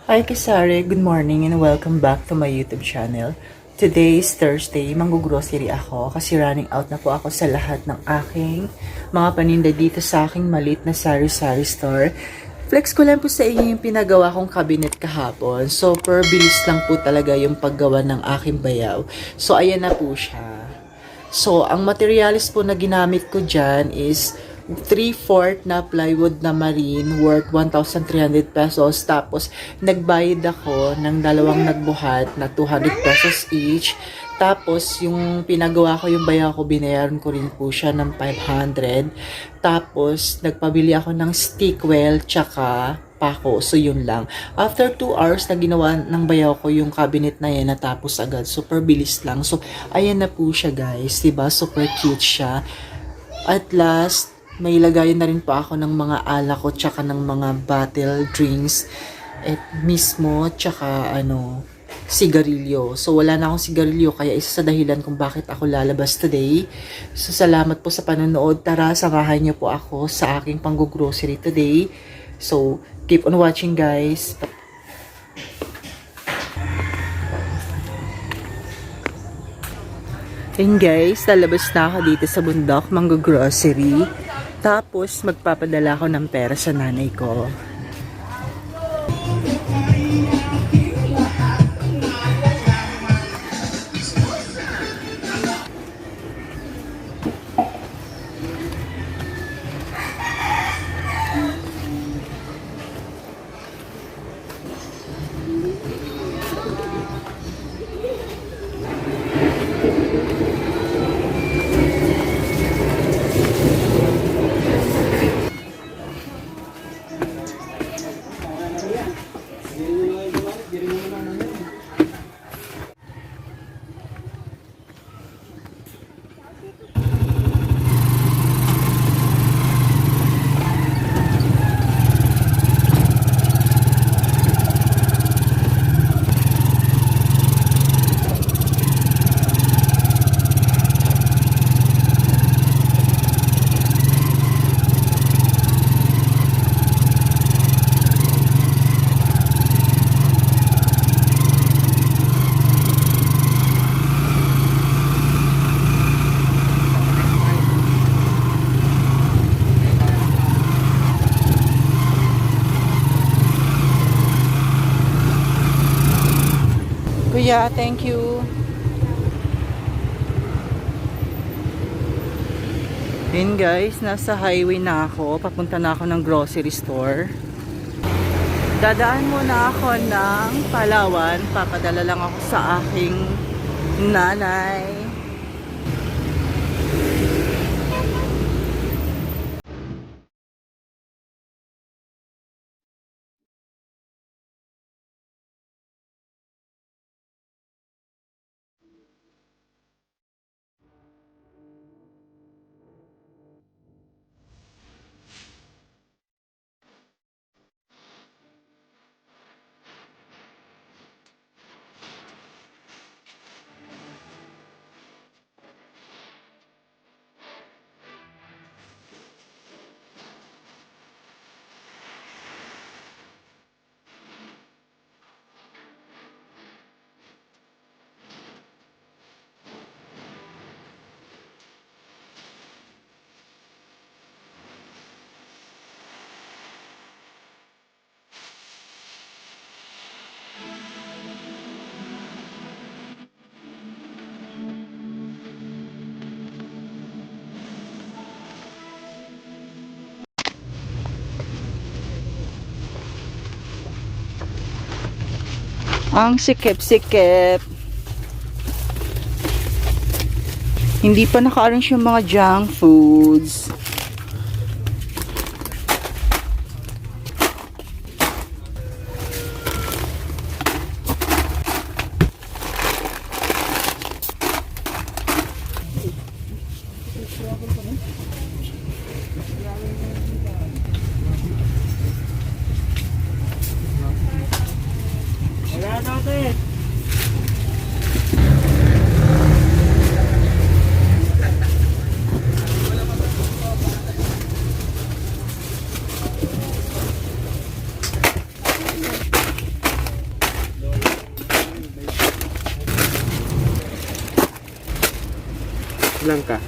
Hi Kasari, good morning and welcome back to my YouTube channel. Today is Thursday, manggugrocery ako kasi running out na po ako sa lahat ng aking mga paninda dito sa aking maliit na sari-sari store. Flex ko lang po sa inyo yung pinagawa kong cabinet kahapon. Super bilis lang po talaga yung paggawa ng aking bayaw. So ayan na po siya. So ang materials po na ginamit ko dyan is 3/4 na plywood na marine worth 1,300 pesos. Tapos, nagbayad ako ng dalawang nagbuhat na 200 pesos each. Tapos, yung pinagawa ko, yung bayaw ko, binayaran ko rin po siya ng 500. Tapos, nagpabili ako ng stickwell tsaka pako. So, yun lang. After 2 hours na ginawa ng bayaw ko yung cabinet na yan, natapos agad. Super bilis lang. So, ayan na po siya guys. Diba? Super cute siya. At last, may lagayan na rin po ako ng mga alak ko tsaka ng mga bottle drinks at mismo tsaka sigarilyo. So wala na akong sigarilyo kaya isa sa dahilan kung bakit ako lalabas today. So salamat po sa panonood. Tara, samahan niyo po ako sa aking panggo-grocery today. So keep on watching guys. And guys, lalabas na ako dito sa bundok, manggo-grocery. Tapos, magpapadala ako ng pera sa nanay ko. Kuya, thank you. Yun guys, nasa highway na ako. Papunta na ako ng grocery store. Dadaan muna ako ng Palawan. Papadala lang ako sa aking nanay. Ang sikip-sikip. Hindi pa naka-arrange yung mga junk foods. Blanca.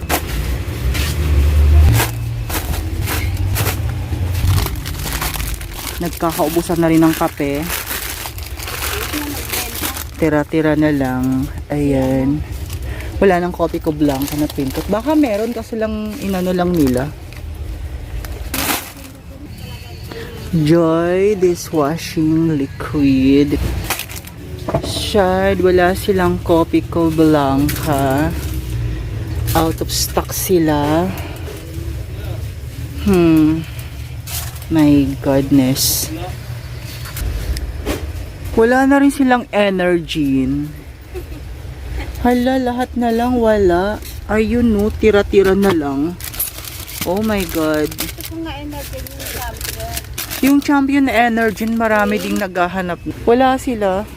Nagkakaubusan na rin ng kape. Tira-tira na lang. Ayan. Wala nang coffee ko blanca na pindot. Baka meron kasi lang inano lang nila. Joy dishwashing liquid. Shad, wala silang coffee ko blanca. Out of stock sila. My goodness. Wala na rin silang energy. Hala, lahat na lang wala. Ayun no, tira-tira na lang. Oh my God. Kung nga energy yung champion. Yung champion energy, marami ding naghahanap. Wala sila.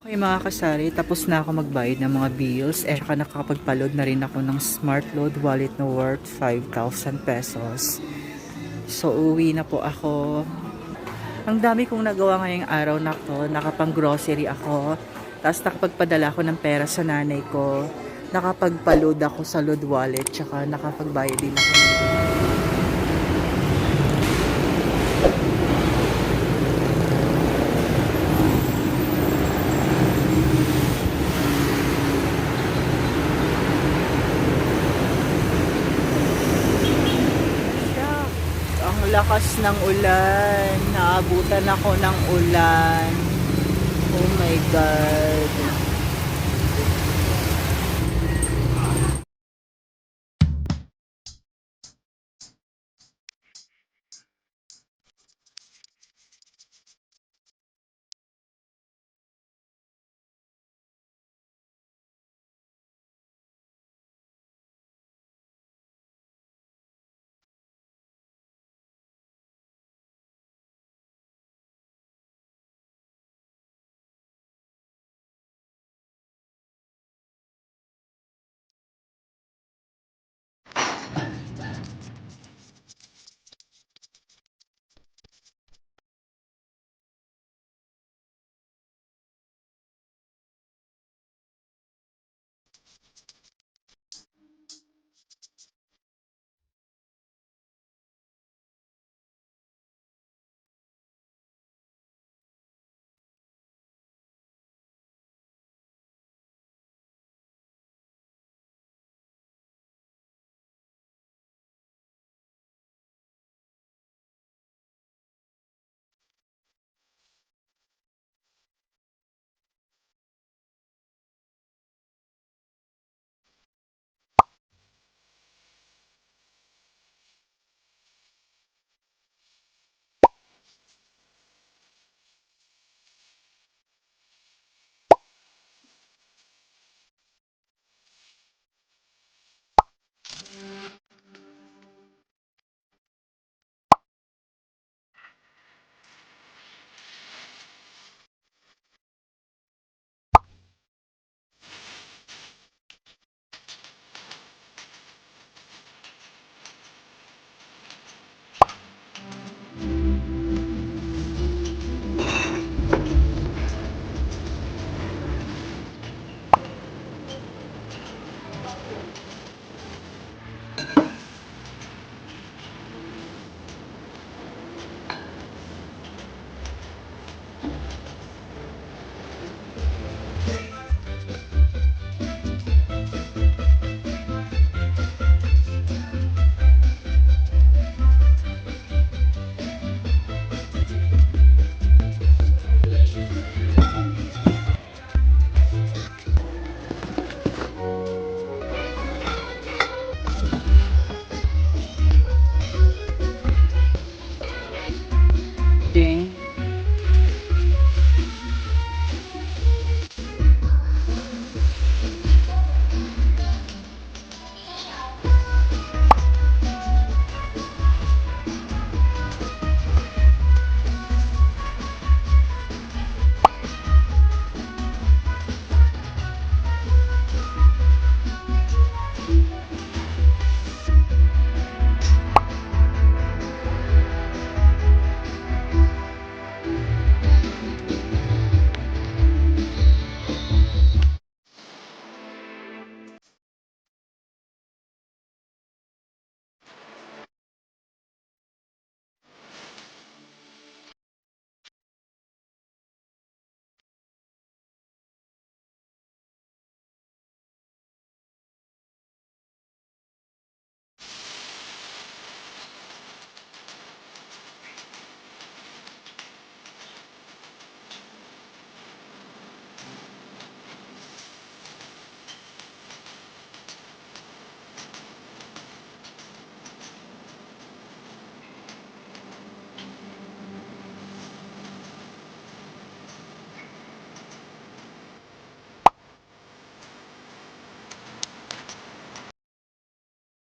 Okay mga kasari, tapos na ako magbayad ng mga bills. Saka nakakapagpa-load na rin ako ng smart load wallet na worth 5,000 pesos. So uwi na po ako. Ang dami kong nagawa ngayong araw na to. Nakapang grocery ako. Tapos nakapagpadala ako ng pera sa nanay ko. Nakapagpa-load ako sa load wallet. Tsaka nakapagbayad din ako. Lakas ng ulan. Naabutan ako ng ulan. Oh my God.